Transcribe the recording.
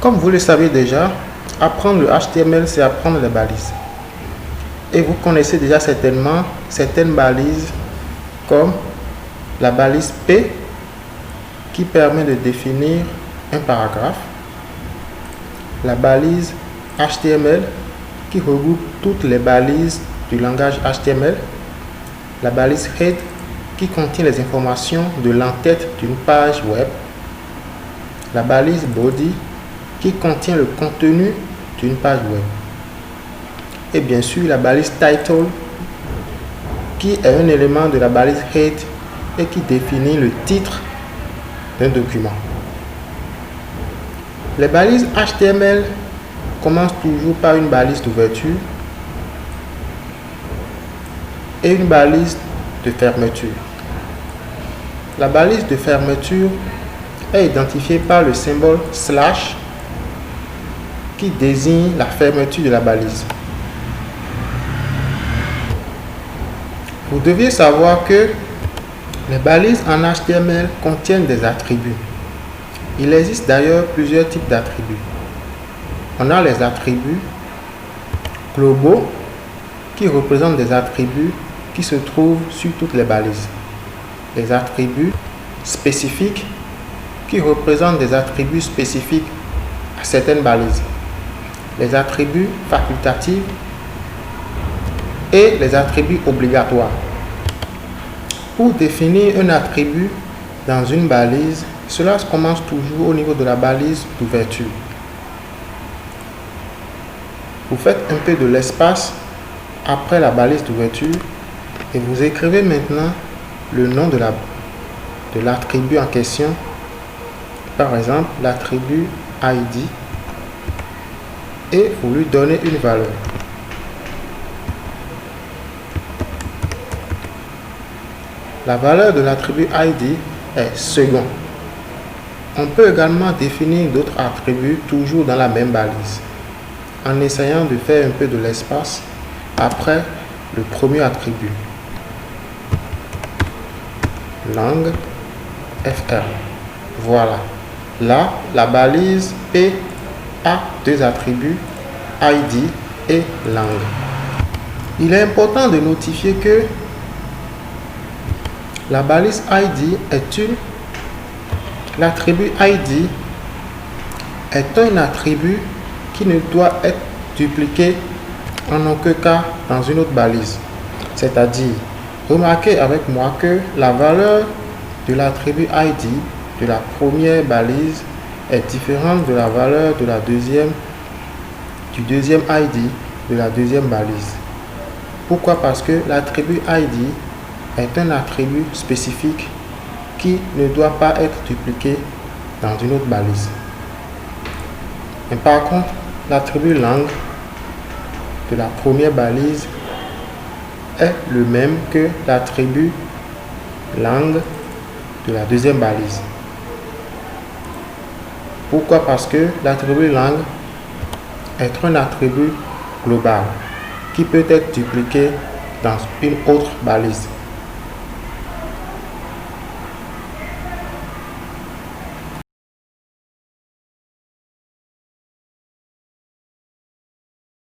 Comme vous le savez déjà, apprendre le HTML, c'est apprendre les balises. Et vous connaissez déjà certainement certaines balises comme la balise P qui permet de définir un paragraphe, la balise HTML qui regroupe toutes les balises du langage HTML, la balise Head qui contient les informations de l'entête d'une page web, la balise Body qui contient le contenu d'une page web, et bien sûr la balise Title qui est un élément de la balise Head et qui définit le titre d'un document. Les balises HTML commencent toujours par une balise d'ouverture et une balise de fermeture. La balise de fermeture est identifiée par le symbole slash qui désigne la fermeture de la balise. Vous deviez savoir que les balises en HTML contiennent des attributs. Il existe d'ailleurs plusieurs types d'attributs. On a les attributs globaux qui représentent des attributs qui se trouvent sur toutes les balises. Les attributs spécifiques qui représentent des attributs spécifiques à certaines balises. Les attributs facultatifs et les attributs obligatoires. Pour définir un attribut dans une balise, cela commence toujours au niveau de la balise d'ouverture. Vous faites un peu de l'espace après la balise d'ouverture et vous écrivez maintenant le nom de l'attribut en question. Par exemple, l'attribut ID et vous lui donnez une valeur. La valeur de l'attribut ID est second. On peut également définir d'autres attributs toujours dans la même balise, en essayant de faire un peu de l'espace après le premier attribut. Langue FR. Voilà. Là, la balise P a deux attributs, ID et langue. Il est important de notifier que la balise ID l'attribut ID est un attribut qui ne doit être dupliqué en aucun cas dans une autre balise. C'est-à-dire, remarquez avec moi que la valeur de l'attribut ID de la première balise est différente de la valeur de du deuxième ID de la deuxième balise. Pourquoi? Parce que l'attribut ID est un attribut spécifique qui ne doit pas être dupliqué dans une autre balise. Mais par contre, l'attribut langue de la première balise est le même que l'attribut langue de la deuxième balise. Pourquoi? Parce que l'attribut langue est un attribut global qui peut être dupliqué dans une autre balise.